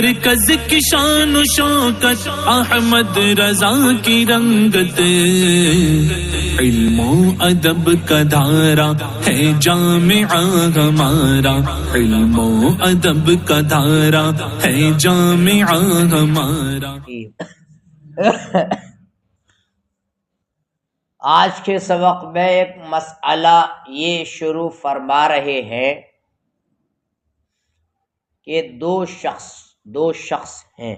مرکز کی شان و شوکت احمد رضا کی رنگت، علم و ادب کا دھارا ہے جامعہ ہمارا، علم و ادب کا دھارا ہے جامعہ ہمارا۔ آج کے سبق میں ایک مسئلہ یہ شروع فرما رہے ہیں کہ دو شخص ہیں،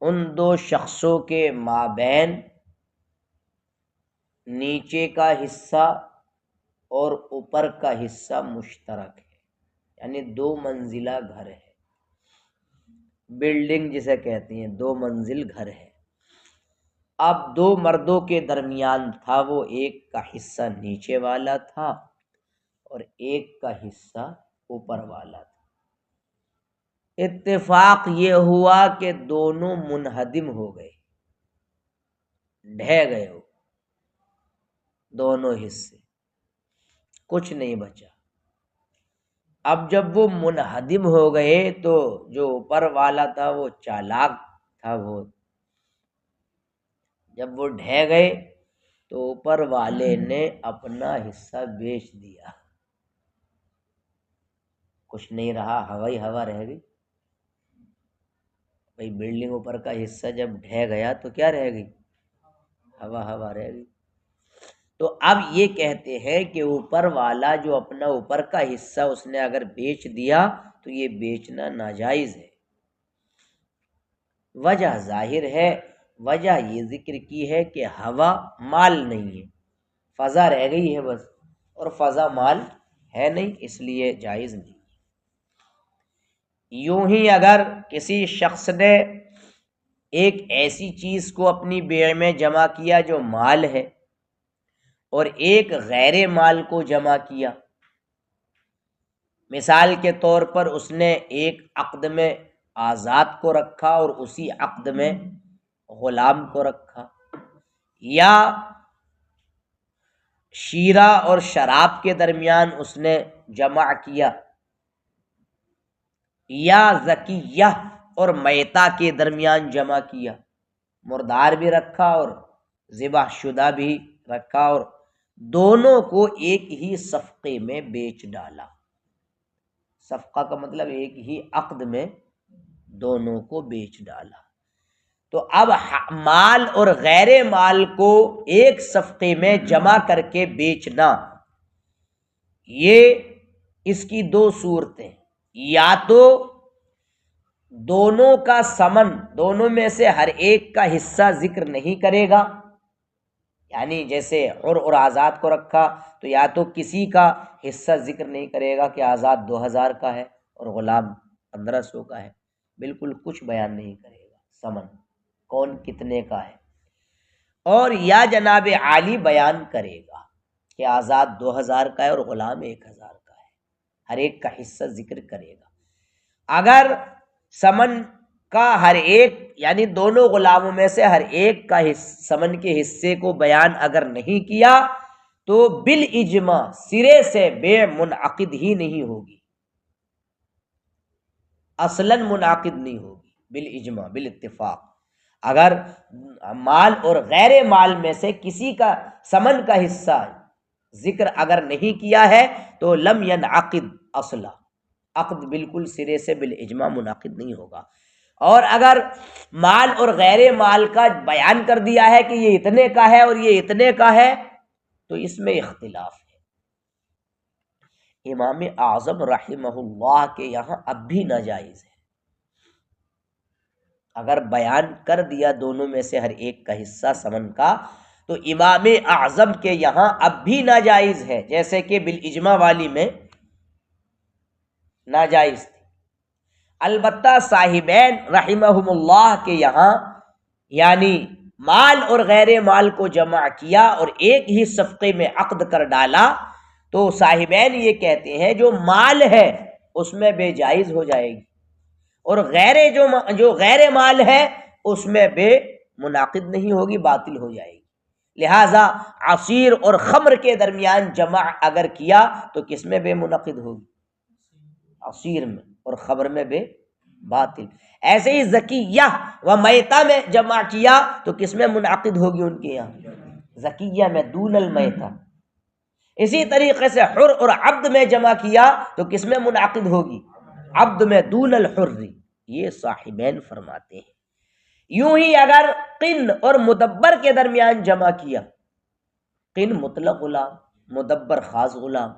ان دو شخصوں کے مابین نیچے کا حصہ اور اوپر کا حصہ مشترک ہے، یعنی دو منزلہ گھر ہے، بلڈنگ جسے کہتے ہیں، دو منزل گھر ہے۔ اب دو مردوں کے درمیان تھا، وہ ایک کا حصہ نیچے والا تھا اور ایک کا حصہ اوپر والا تھا۔ اتفاق یہ ہوا کہ دونوں منہدم ہو گئے، ڈھہ گئے ہو دونوں حصے، کچھ نہیں بچا۔ اب جب وہ منہدم ہو گئے تو جو اوپر والا تھا وہ چالاک تھا بہت، جب وہ ڈھہ گئے تو اوپر والے نے اپنا حصہ بیچ دیا، کچھ نہیں رہا، ہوا ہی ہوا رہ گئی۔ بھئی بلڈنگ اوپر کا حصہ جب ڈھہ گیا تو کیا رہ گئی؟ ہوا ہوا رہ گئی۔ تو اب یہ کہتے ہیں کہ اوپر والا جو اپنا اوپر کا حصہ اس نے اگر بیچ دیا تو یہ بیچنا ناجائز ہے۔ وجہ ظاہر ہے، وجہ یہ ذکر کی ہے کہ ہوا مال نہیں ہے، فضا رہ گئی ہے بس، اور فضا مال ہے نہیں، اس لیے جائز نہیں۔ یوں ہی اگر کسی شخص نے ایک ایسی چیز کو اپنی بیع میں جمع کیا جو مال ہے اور ایک غیر مال کو جمع کیا، مثال کے طور پر اس نے ایک عقد میں آزاد کو رکھا اور اسی عقد میں غلام کو رکھا، یا شیرہ اور شراب کے درمیان اس نے جمع کیا، یا زکیہ اور میتہ کے درمیان جمع کیا، مردار بھی رکھا اور ذبح شدہ بھی رکھا اور دونوں کو ایک ہی صفقے میں بیچ ڈالا۔ صفقہ کا مطلب ایک ہی عقد میں دونوں کو بیچ ڈالا۔ تو اب مال اور غیر مال کو ایک صفقے میں جمع کر کے بیچنا، یہ اس کی دو صورتیں، یا تو دونوں کا ثمن، دونوں میں سے ہر ایک کا حصہ ذکر نہیں کرے گا، یعنی جیسے اور آزاد کو رکھا تو یا تو کسی کا حصہ ذکر نہیں کرے گا کہ آزاد 2000 کا ہے اور غلام 1500 کا ہے، بالکل کچھ بیان نہیں کرے گا ثمن کون کتنے کا ہے، اور یا جناب عالی بیان کرے گا کہ آزاد 2000 کا ہے اور غلام 1000 کا ہے، ہر ایک کا حصہ ذکر کرے گا۔ اگر ثمن کا ہر ایک، یعنی دونوں غلاموں میں سے ہر ایک کا ثمن کے حصے کو بیان اگر نہیں کیا تو بالاجماع سرے سے بیع منعقد ہی نہیں ہوگی، اصلاً منعقد نہیں ہوگی، بالاجماع بالاتفاق۔ اگر مال اور غیر مال میں سے کسی کا ثمن کا حصہ ذکر اگر نہیں کیا ہے تو لم ینعقد اصلا، عقد بالکل سرے سے بالاجماع منعقد نہیں ہوگا۔ اور اگر مال اور غیر مال کا بیان کر دیا ہے کہ یہ اتنے کا ہے اور یہ اتنے کا ہے تو اس میں اختلاف ہے۔ امام اعظم رحمہ اللہ کے یہاں اب بھی ناجائز ہے، اگر بیان کر دیا دونوں میں سے ہر ایک کا حصہ ثمن کا تو امام اعظم کے یہاں اب بھی ناجائز ہے، جیسے کہ بالاجماع والی میں ناجائز تھی۔ البتہ صاحبین رحمہم اللہ کے یہاں یعنی مال اور غیر مال کو جمع کیا اور ایک ہی صفقے میں عقد کر ڈالا تو صاحبین یہ کہتے ہیں جو مال ہے اس میں بے جائز ہو جائے گی، اور جو غیر مال ہے اس میں بے منعقد نہیں ہوگی، باطل ہو جائے گی۔ لہذا عصیر اور خمر کے درمیان جمع اگر کیا تو کس میں بے منعقد ہوگی؟ عصیر میں، اور خمر میں بے باطل. ایسے ہی زکیہ و میتہ میں جمع کیا تو کس میں منعقد ہوگی ان کے یہاں؟ زکیہ میں دون المیتہ. اسی طریقے سے حر اور عبد میں جمع کیا تو کس میں منعقد ہوگی؟ عبد میں دون الحر. یہ صاحبین فرماتے ہیں. یوں ہی اگر قن اور مدبر کے درمیان جمع کیا، قن مطلق غلام، مدبر خاص غلام،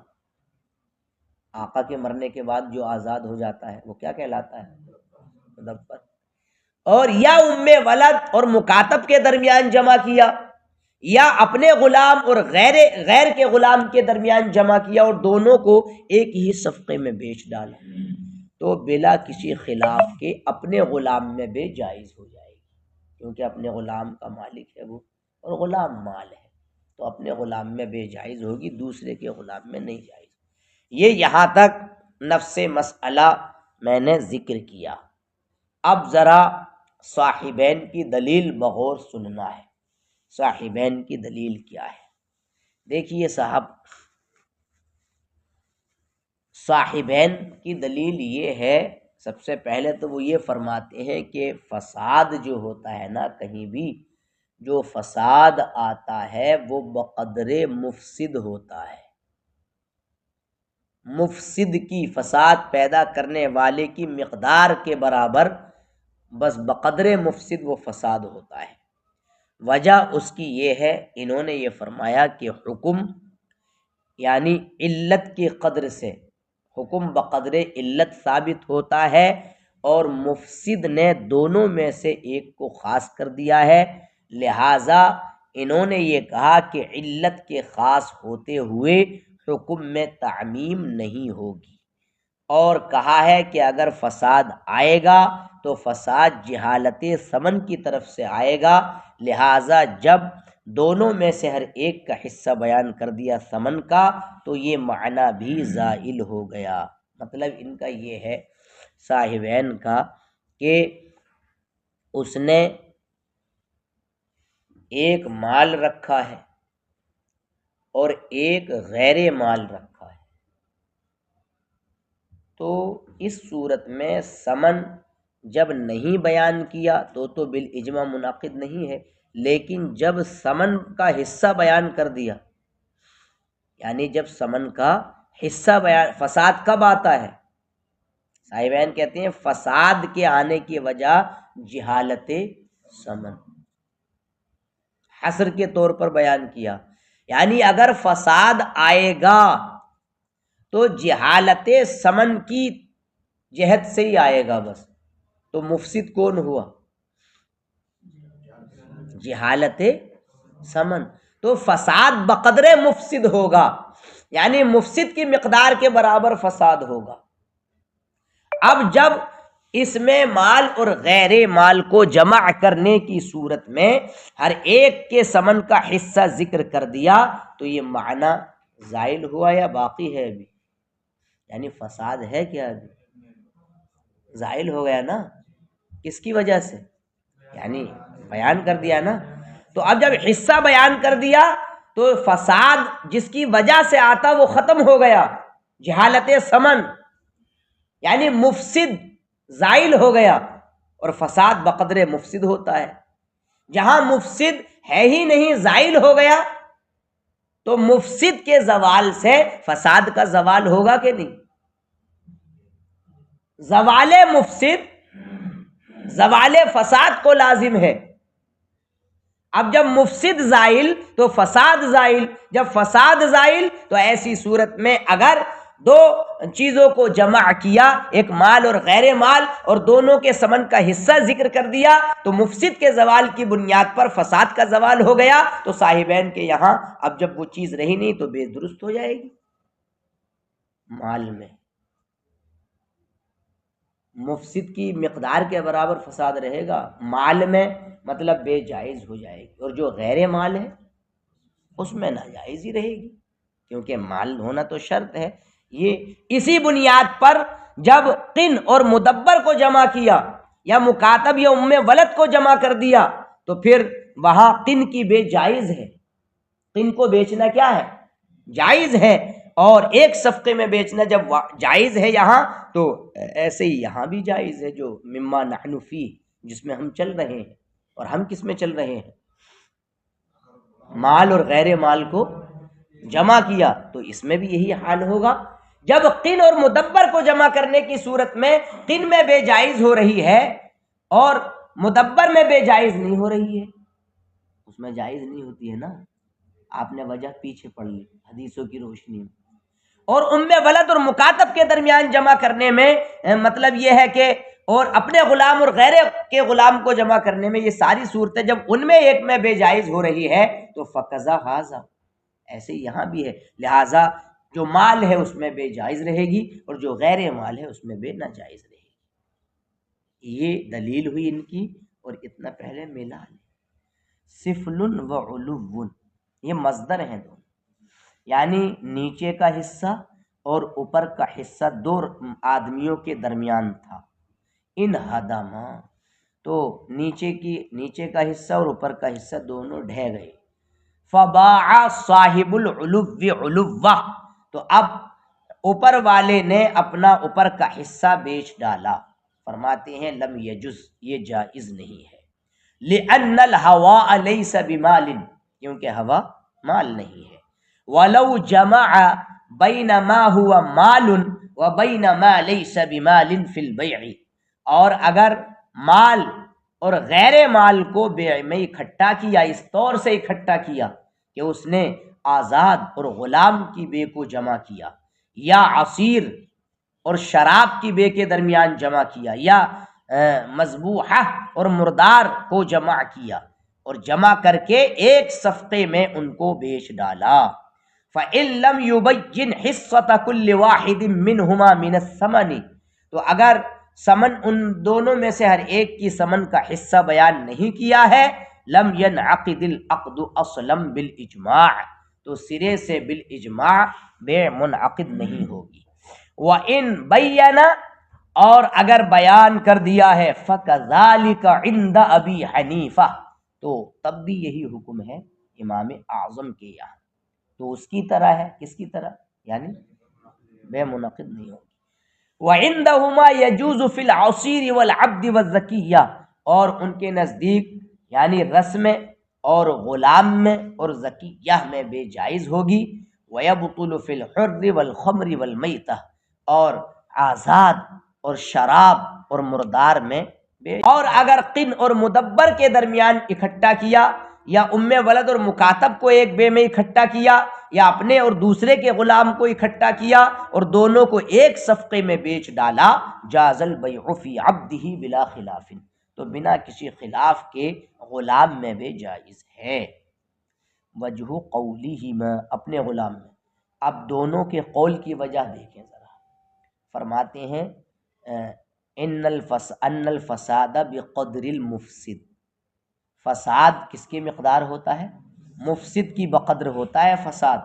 آقا کے مرنے کے بعد جو آزاد ہو جاتا ہے وہ کیا کہلاتا ہے؟ مدبر. اور یا ام ولد اور مکاتب کے درمیان جمع کیا، یا اپنے غلام اور غیر کے غلام کے درمیان جمع کیا اور دونوں کو ایک ہی صفقے میں بیچ ڈالا، تو بلا کسی خلاف کے اپنے غلام میں بھی جائز ہو جائے گی، کیونکہ اپنے غلام کا مالک ہے وہ اور غلام مال ہے، تو اپنے غلام میں بے جائز ہوگی، دوسرے کے غلام میں نہیں جائز. یہ یہاں تک نفس مسئلہ میں نے ذکر کیا. اب ذرا صاحبین کی دلیل بغور سننا ہے. صاحبین کی دلیل کیا ہے؟ دیکھیے صاحب، صاحبین کی دلیل یہ ہے، سب سے پہلے تو وہ یہ فرماتے ہیں کہ فساد جو ہوتا ہے نا، کہیں بھی جو فساد آتا ہے وہ بقدر مفسد ہوتا ہے. مفسد کی، فساد پیدا کرنے والے کی مقدار کے برابر، بس بقدر مفسد وہ فساد ہوتا ہے. وجہ اس کی یہ ہے، انہوں نے یہ فرمایا کہ حکم یعنی علت کی قدر سے، حکم بقدر علت ثابت ہوتا ہے، اور مفسد نے دونوں میں سے ایک کو خاص کر دیا ہے، لہٰذا انہوں نے یہ کہا کہ علت کے خاص ہوتے ہوئے حکم میں تعمیم نہیں ہوگی. اور کہا ہے کہ اگر فساد آئے گا تو فساد جہالت ثمن کی طرف سے آئے گا، لہٰذا جب دونوں میں سے ہر ایک کا حصہ بیان کر دیا ثمن کا تو یہ معنی بھی زائل ہو گیا. مطلب ان کا یہ ہے صاحبین کا کہ اس نے ایک مال رکھا ہے اور ایک غیر مال رکھا ہے، تو اس صورت میں ثمن جب نہیں بیان کیا تو بالاجماع منعقد نہیں ہے، لیکن جب ثمن کا حصہ بیان کر دیا، یعنی جب ثمن کا حصہ بیان، فساد کب آتا ہے؟ صاحبین کہتے ہیں فساد کے آنے کی وجہ جہالت ثمن، حصر کے طور پر بیان کیا، یعنی اگر فساد آئے گا تو جہالت ثمن کی جہت سے ہی آئے گا بس. تو مفسد کون ہوا؟ جہالت ثمن. تو فساد بقدر مفسد ہوگا، یعنی مفسد کی مقدار کے برابر فساد ہوگا. اب جب اس میں مال اور غیر مال کو جمع کرنے کی صورت میں ہر ایک کے ثمن کا حصہ ذکر کر دیا تو یہ معنی زائل ہوا یا باقی ہے ابھی؟ یعنی فساد ہے کیا ابھی؟ زائل ہو گیا نا. کس کی وجہ سے؟ یعنی بیان کر دیا نا. تو اب جب حصہ بیان کر دیا تو فساد جس کی وجہ سے آتا وہ ختم ہو گیا، جہالت ثمن، یعنی مفسد زائل ہو گیا، اور فساد بقدر مفسد ہوتا ہے. جہاں مفسد ہے ہی نہیں، زائل ہو گیا، تو مفسد کے زوال سے فساد کا زوال ہوگا کہ نہیں؟ زوال مفسد زوال فساد کو لازم ہے. اب جب مفسد زائل تو فساد زائل، جب فساد زائل تو ایسی صورت میں اگر دو چیزوں کو جمع کیا، ایک مال اور غیر مال، اور دونوں کے ثمن کا حصہ ذکر کر دیا تو مفسد کے زوال کی بنیاد پر فساد کا زوال ہو گیا. تو صاحبین کے یہاں اب جب وہ چیز رہی نہیں تو بے درست ہو جائے گی. مال میں مفسد کی مقدار کے برابر فساد رہے گا، مال میں مطلب بے جائز ہو جائے گی، اور جو غیر مال ہے اس میں ناجائز ہی رہے گی، کیونکہ مال ہونا تو شرط ہے. یہ اسی بنیاد پر جب قن اور مدبر کو جمع کیا یا مکاتب یا ام ولد کو جمع کر دیا تو پھر وہاں قن کی بے جائز ہے. قن کو بیچنا کیا ہے؟ جائز ہے. اور ایک صفقے میں بیچنا جب جائز ہے یہاں، تو ایسے ہی یہاں بھی جائز ہے، جو مما نحن فیہ، جس میں ہم چل رہے ہیں۔ اور ہم کس میں چل رہے ہیں؟ مال اور غیر مال کو جمع کیا، تو اس میں بھی یہی حال ہوگا۔ جب قن اور مدبر کو جمع کرنے کی صورت میں قن میں بے جائز ہو رہی ہے اور مدبر میں بے جائز نہیں ہو رہی ہے، اس میں جائز نہیں ہوتی ہے نا، آپ نے وجہ پیچھے پڑھ لی حدیثوں کی روشنی میں۔ اور ولد اور مکاتب کے درمیان جمع کرنے میں مطلب یہ ہے کہ اور اپنے غلام اور غیر کے غلام کو جمع کرنے میں، یہ ساری صورتیں جب ان میں ایک میں بے جائز ہو رہی ہے تو فقضا ھذا، ایسے یہاں بھی ہے، لہٰذا جو مال ہے اس میں بے جائز رہے گی اور جو غیر مال ہے اس میں بے ناجائز رہے گی۔ یہ دلیل ہوئی ان کی، اور اتنا پہلے ملال سفل و علو، یہ مصدر ہیں دونوں، یعنی نیچے کا حصہ اور اوپر کا حصہ دو آدمیوں کے درمیان تھا۔ ان ہدما، تو نیچے کا حصہ اور اوپر کا حصہ دونوں ڈھہ گئے۔ فباع صاحب العلو علوہ، تو اب اوپر والے نے اپنا اوپر کا حصہ بیچ ڈالا۔ فرماتے ہیں لم یجز، یہ جائز نہیں ہے، لأن الہواء لیس بمال، کیونکہ ہوا مال نہیں ہے۔ ولو جمع بین ما ہوا مال وبین ما لیس بمال فی البیع، اور اگر مال اور غیر مال کو بیع میں اکٹھا کیا، اس طور سے اکٹھا کیا کہ اس نے آزاد اور غلام کی بے کو جمع کیا، یا عصیر اور شراب کی بے کے درمیان جمع کیا، یا مذبوحہ اور مردار کو جمع کیا، اور جمع کر کے ایک صفقے میں ان کو بیچ ڈالا۔ فَإِن لَمْ يُبَيِّنْ حِصَّةَ كُلِّ وَاحِدٍ مِّنْهُمَا مِنَ الثَّمَنِ، تو اگر سمن ان دونوں میں سے ہر ایک کی سمن کا حصہ بیان نہیں کیا ہے، لم ينعقد العقد اصلا بالاجماع، تو سرے سے بالاجماع بے منعقد نہیں ہوگی۔ وَإِن بَيَّنَ، اور اگر بیان کر دیا ہے، فَكَذَلِكَ عِنْدَ أَبِي حنیفہ، تو تب بھی یہی حکم ہے امام اعظم کے یہاں، تو اس کی طرح ہے، کس کی طرح؟ یعنی بے منعقد نہیں ہوگی۔ وَعِنْدَهُمَا يَجُوزُ فِي الْعَصِيرِ وَالْعَبْدِ وَالزَّكِيَّةِ، اور ان کے نزدیک یعنی رس میں اور غلام میں اور زکیہ میں بے جائز ہوگی۔ وَيَبْطُلُ فِي الْحُرِّ وَالْخَمْرِ وَالْمَيْتَةِ، اور آزاد اور شراب اور مردار میں بے، اور اگر قن اور مدبر کے درمیان اکٹھا کیا، یا ولد اور مکاتب کو ایک بے میں اکٹھا کیا، یا اپنے اور دوسرے کے غلام کو اکٹھا کیا اور دونوں کو ایک صفقے میں بیچ ڈالا، جاز البیع فی عبدہ بلا خلاف، تو بنا کسی خلاف کے غلام میں بھی جائز ہے۔ وجہ قولہما، اپنے غلام میں، اب دونوں کے قول کی وجہ دیکھیں ذرا۔ فرماتے ہیں ان الفساد بقدر المفسد، فساد کس کی مقدار ہوتا ہے؟ مفسد کی بقدر ہوتا ہے فساد۔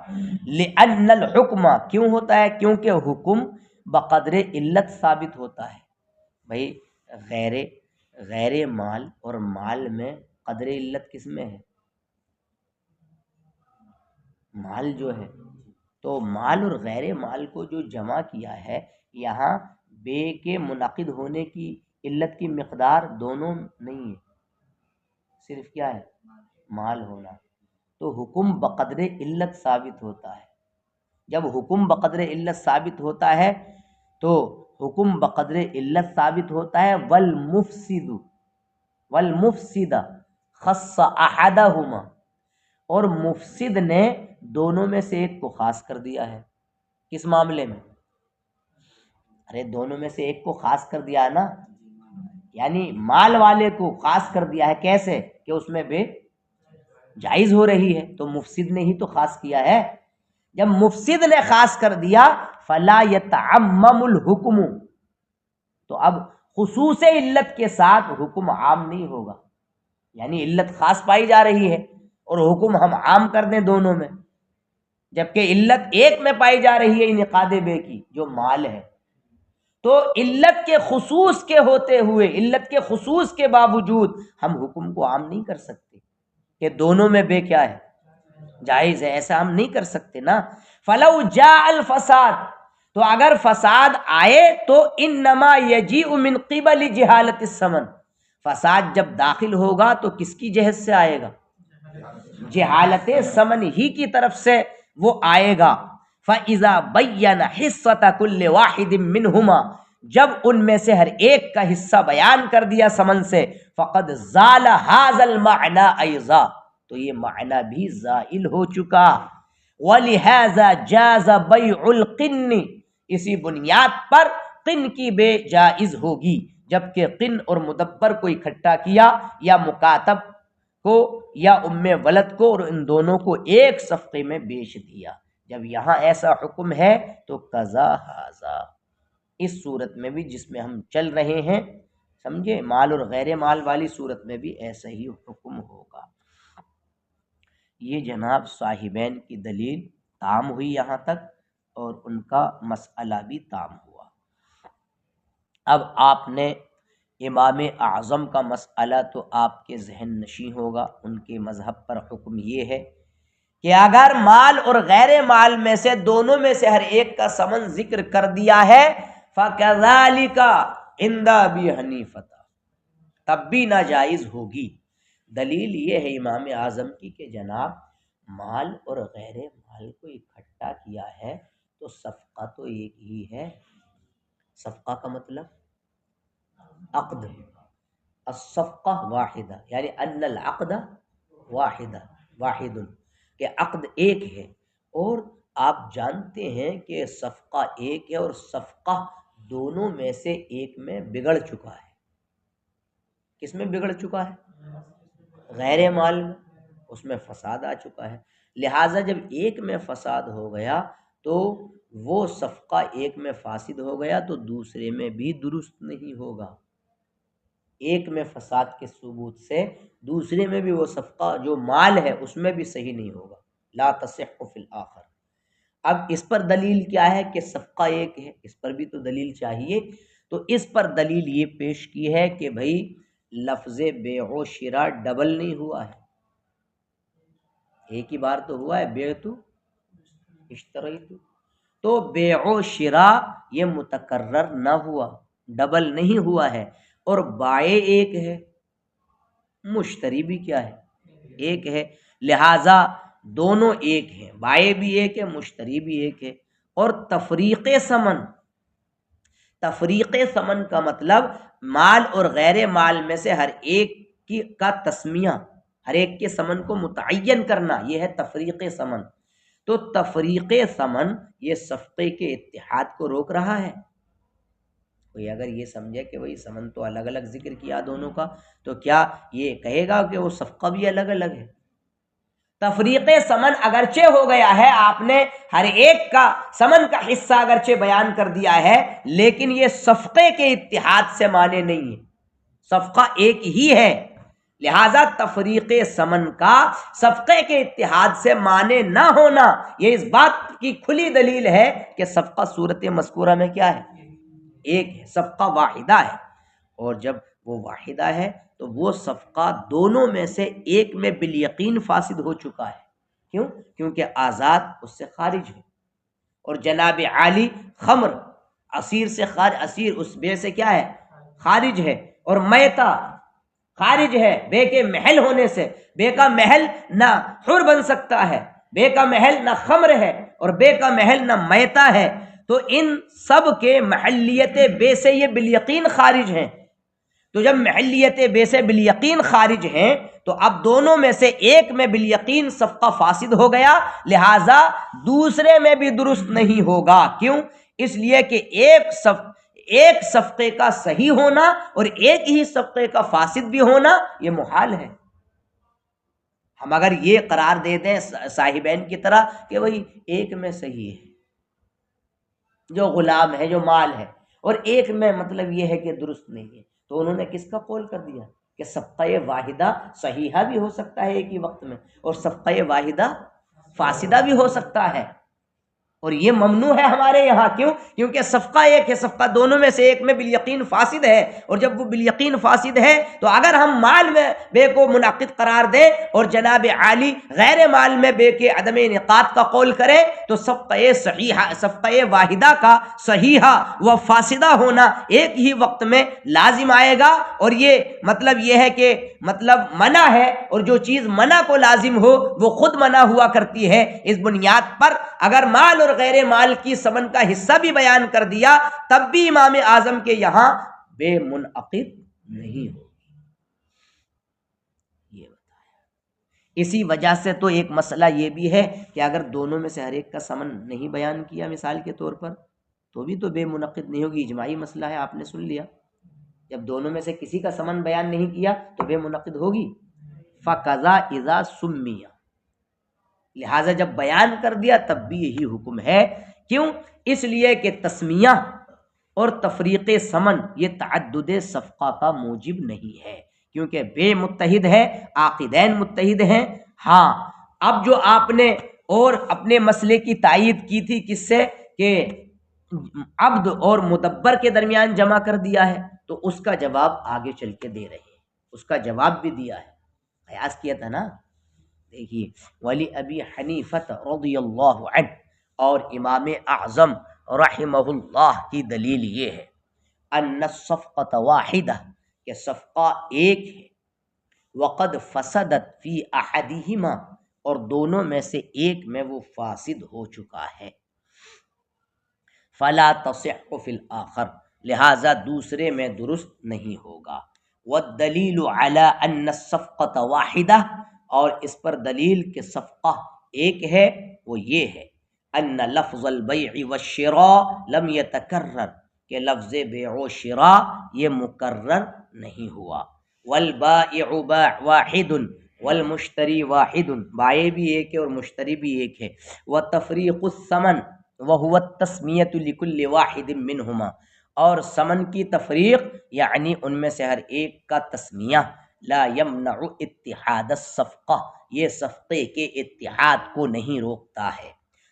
لأن الحکم، کیوں ہوتا ہے؟ کیونکہ حکم بقدر علت ثابت ہوتا ہے۔ بھائی غیر مال اور مال میں قدر علت کس میں ہے؟ مال جو ہے، تو مال اور غیر مال کو جو جمع کیا ہے، یہاں بے کے منعقد ہونے کی علت کی مقدار دونوں نہیں ہے، صرف کیا ہے؟ مال ہونا، تو حکم بقدر علت ثابت ہوتا ہے۔ جب حکم بقدر علت ثابت ہوتا ہے تو حکم بقدر علت ثابت ہوتا ہے۔ والمفسد خص احدہما، اور مفسد نے دونوں میں سے ایک کو خاص کر دیا ہے۔ کس معاملے میں؟ ارے دونوں میں سے ایک کو خاص کر دیا ہے نا، یعنی مال والے کو خاص کر دیا ہے۔ کیسے؟ کہ اس میں بے جائز ہو رہی ہے، تو مفسد نے ہی تو خاص کیا ہے۔ جب مفسد نے خاص کر دیا، فلا یتعمم الحکم، تو اب خصوص علت کے ساتھ حکم عام نہیں ہوگا، یعنی علت خاص پائی جا رہی ہے اور حکم ہم عام کر دیں دونوں میں، جبکہ علت ایک میں پائی جا رہی ہے انعقاد بے کی، جو مال ہے۔ تو علت کے خصوص کے ہوتے ہوئے، علت کے خصوص کے باوجود ہم حکم کو عام نہیں کر سکتے کہ دونوں میں بے کیا ہے؟ جائز ہے، ایسا ہم نہیں کر سکتے نا۔ فلو جاء الفساد، تو اگر فساد آئے تو انما یجیء من قبل جہالت الثمن، فساد جب داخل ہوگا تو کس کی جہت سے آئے گا؟ جہالت ثمن ہی کی طرف سے وہ آئے گا۔ فَإِذَا بَيَّنَ حِصَّةَ كُلِّ وَاحِدٍ مِّنْهُمَا، جب ان میں سے ہر ایک کا حصہ بیان کر دیا ثمن سے، فقد زال هذا المعنى ايضا، تو یہ معنی بھی زائل ہو چکا۔ وَلِهَذَا جَازَ بَيْعُ الْقِنِّ، اسی بنیاد پر قن کی بے جائز ہوگی، جبکہ قن اور مدبر کو اکٹھا کیا، یا مکاتب کو یا ام ولد کو، اور ان دونوں کو ایک صفقے میں بیچ دیا۔ جب یہاں ایسا حکم ہے تو قضا ھذا، اس صورت میں بھی جس میں ہم چل رہے ہیں، سمجھے، مال اور غیر مال والی صورت میں بھی ایسا ہی حکم ہوگا۔ یہ جناب صاحبین کی دلیل تام ہوئی یہاں تک، اور ان کا مسئلہ بھی تام ہوا۔ اب آپ نے امام اعظم کا مسئلہ تو آپ کے ذہن نشیں ہوگا، ان کے مذہب پر حکم یہ ہے کہ اگر مال اور غیر مال میں سے دونوں میں سے ہر ایک کا ثمن ذکر کر دیا ہے، فَكَذَلِكَ عِنْدَ أَبِي حَنِیفَةَ، تب بھی ناجائز ہوگی۔ دلیل یہ ہے امام اعظم کی کہ جناب مال اور غیر مال کو اکٹھا کیا ہے تو صفقہ تو ایک ہی ہے۔ صفقہ کا مطلب عقد ہے، الصفقہ واحدہ، یعنی ان العقد واحد، کہ عقد ایک ہے۔ اور آپ جانتے ہیں کہ صفقہ ایک ہے، اور صفقہ دونوں میں سے ایک میں بگڑ چکا ہے۔ کس میں بگڑ چکا ہے؟ غیر مال میں، اس میں فساد آ چکا ہے۔ لہٰذا جب ایک میں فساد ہو گیا تو وہ صفقہ ایک میں فاسد ہو گیا تو دوسرے میں بھی درست نہیں ہوگا۔ ایک میں فساد کے ثبوت سے دوسرے میں بھی وہ صفقہ جو مال ہے اس میں بھی صحیح نہیں ہوگا، لا تصح فی الآخر۔ اب اس پر دلیل کیا ہے کہ صفقہ ایک ہے، اس پر بھی تو دلیل چاہیے۔ تو اس پر دلیل یہ پیش کی ہے کہ بھائی لفظ بیع و شراء ڈبل نہیں ہوا ہے، ایک ہی بار تو ہوا ہے، بیعت اشتریت، تو بیع و شراء یہ متکرر نہ ہوا، ڈبل نہیں ہوا ہے۔ اور بائع ایک ہے، مشتری بھی کیا ہے؟ ایک ہے، لہٰذا دونوں ایک ہیں، بائع بھی ایک ہے، مشتری بھی ایک ہے۔ اور تفریق ثمن کا مطلب مال اور غیر مال میں سے ہر ایک کا تسمیہ، ہر ایک کے ثمن کو متعین کرنا، یہ ہے تفریق ثمن۔ تو تفریق ثمن یہ صفقے کے اتحاد کو روک رہا ہے۔ کوئی اگر یہ سمجھے کہ وہی ثمن تو الگ الگ ذکر کیا دونوں کا، تو کیا یہ کہے گا کہ وہ صفقہ بھی الگ الگ ہے؟ تفریق ثمن اگرچہ ہو گیا ہے، آپ نے ہر ایک کا ثمن کا حصہ اگرچہ بیان کر دیا ہے، لیکن یہ صفقے کے اتحاد سے مانے نہیں ہے، صفقہ ایک ہی ہے۔ لہذا تفریق ثمن کا صفقے کے اتحاد سے مانے نہ ہونا یہ اس بات کی کھلی دلیل ہے کہ صفقہ صورت مذکورہ میں کیا ہے؟ ایک ہے، صفقہ واحدہ ہے۔ اور جب وہ واحدہ ہے تو وہ صفقہ دونوں میں سے ایک میں بالیقین فاسد ہو چکا ہے۔ کیوں؟ کیونکہ آزاد اس سے خارج ہے، اور جناب عالی خمر اسیر سے خارج، اسیر اس بے سے کیا ہے؟ خارج ہے، اور میتا خارج ہے بے کے محل ہونے سے۔ بے کا محل نہ حر بن سکتا ہے، بے کا محل نہ خمر ہے، اور بے کا محل نہ میتا ہے، تو ان سب کے محلیت بے سے یہ بالیقین خارج ہیں۔ تو جب محلیت بے سے بالیقین خارج ہیں تو اب دونوں میں سے ایک میں بالیقین صفقہ فاسد ہو گیا، لہٰذا دوسرے میں بھی درست نہیں ہوگا۔ کیوں؟ اس لیے کہ ایک صفقے کا صحیح ہونا اور ایک ہی صفقے کا فاسد بھی ہونا یہ محال ہے۔ ہم اگر یہ قرار دے دیں صاحبین کی طرح کہ وہی ایک میں صحیح ہے جو غلام ہے، جو مال ہے، اور ایک میں مطلب یہ ہے کہ درست نہیں ہے، تو انہوں نے کس کا قول کر دیا کہ صفقہ واحدہ صحیحہ بھی ہو سکتا ہے ایک ہی وقت میں، اور صفقہ واحدہ فاسدہ بھی ہو سکتا ہے۔ اور یہ ممنوع ہے ہمارے یہاں. کیوں؟ کیونکہ صفقہ ایک ہے، صفقہ دونوں میں سے ایک میں بالیقین فاسد ہے، اور جب وہ بالیقین فاسد ہے تو اگر ہم مال میں بے کو منعقد قرار دیں اور جناب عالی غیر مال میں بے کے عدم انعقاد کا قول کرے تو صفقہ صحیحہ، صفقہ واحدہ کا صحیحہ و فاسدہ ہونا ایک ہی وقت میں لازم آئے گا. اور یہ مطلب یہ ہے کہ مطلب منع ہے، اور جو چیز منع کو لازم ہو وہ خود منع ہوا کرتی ہے. اس بنیاد پر اگر مال اور غیر مال کی ثمن کا حصہ بھی بیان کر دیا تب بھی امام اعظم کے یہاں بے منعقد نہیں ہو. یہ بتایا. اسی وجہ سے تو ایک مسئلہ یہ بھی ہے کہ اگر دونوں میں سے ہر ایک کا ثمن نہیں بیان کیا مثال کے طور پر تو بھی تو بے منعقد نہیں ہوگی. اجماعی مسئلہ ہے، آپ نے سن لیا. جب دونوں میں سے کسی کا ثمن بیان نہیں کیا تو بے منعقد ہوگی. فَقَضَا إِذَا سُمِّيَ، لہٰذا جب بیان کر دیا تب بھی یہی حکم ہے. کیوں؟ اس لیے کہ تسمیہ اور تفریق ثمن یہ تعدد صفقہ کا موجب نہیں ہے، کیونکہ بے متحد ہے، عاقدین متحد ہیں. ہاں اب جو آپ نے اور اپنے مسئلے کی تائید کی تھی کس سے کہ عبد اور مدبر کے درمیان جمع کر دیا ہے، تو اس کا جواب آگے چل کے دے رہے ہیں. اس کا جواب بھی دیا ہے، قیاس کیا تھا نا. دیکھیے ولی ابی حنیفہ رضی اللہ عنہ اور امام اعظم رحمہ اللہ کی دلیل یہ ہے ان الصفقۃ واحدہ، کہ صفقہ ایک ہے، وقد فسدت فی احدہما، اور دونوں میں سے ایک میں وہ فاسد ہو چکا ہے. فلا تصح فی الاخر، لہذا دوسرے میں درست نہیں ہوگا. والدلیل علی ان الصفقۃ واحدہ، اور اس پر دلیل کہ صفقہ ایک ہے وہ یہ ہے ان لفظ البیع والشراء لم یتکرر، کہ لفظ بیع و شراء یہ مکرر نہیں ہوا. والبائع واحد والمشتری واحد، بائع بھی ایک ہے اور مشتری بھی ایک ہے. وتفریق الثمن وهو التسمیۃ لکل واحد منہما، اور ثمن کی تفریق یعنی ان میں سے ہر ایک کا تسمیہ. لا یمنع اتحاد الصفقہ، یہ صفقے کے اتحاد کو نہیں روکتا ہے.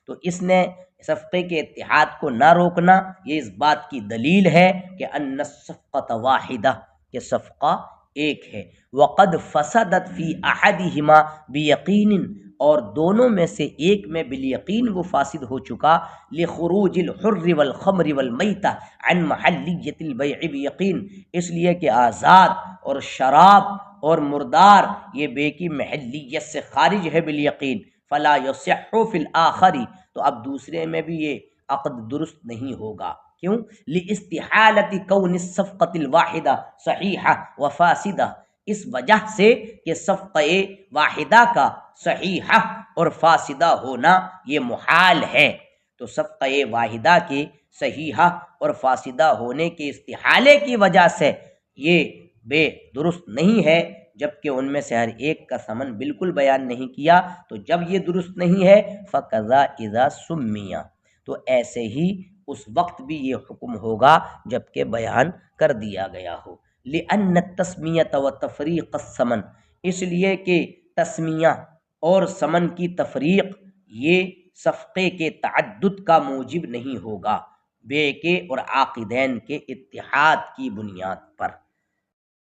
تو اس نے صفقے کے اتحاد کو نہ روکنا یہ اس بات کی دلیل ہے کہ ان الصفقۃ واحدہ، کہ صفقہ ایک ہے. وقد فسدت فی احدہما بیقین، اور دونوں میں سے ایک میں بالیقین وہ فاسد ہو چکا. لخروج الحر والخمر والمیتہ عن محلیت البیع بیقین، اس لیے کہ آزاد اور شراب اور مردار یہ بے کی محلیت سے خارج ہے بالیقین. فلا یصح فی الآخر، تو اب دوسرے میں بھی یہ عقد درست نہیں ہوگا. کیوں؟ لاستحالۃ کون الصفقۃ الواحدہ صحیحہ وفاسدہ، اس وجہ سے کہ صفقہ واحدہ کا صحیحہ اور فاسدہ ہونا یہ محال ہے. تو صفقہ واحدہ کے صحیحہ اور فاسدہ ہونے کے استحالے کی وجہ سے یہ بے درست نہیں ہے، جبکہ ان میں سے ہر ایک کا ثمن بالکل بیان نہیں کیا. تو جب یہ درست نہیں ہے فَقَضَا إِذَا سُمِّيَ، تو ایسے ہی اس وقت بھی یہ حکم ہوگا جبکہ بیان کر دیا گیا ہو. لِأَنَّ التَّسْمِيَةَ وَتَفْرِيقَ الثَّمَنِ، اس لیے کہ تسمیہ اور ثمن کی تفریق یہ صفقے کے تعدد کا موجب نہیں ہوگا، بے کے اور عاقدین کے اتحاد کی بنیاد پر.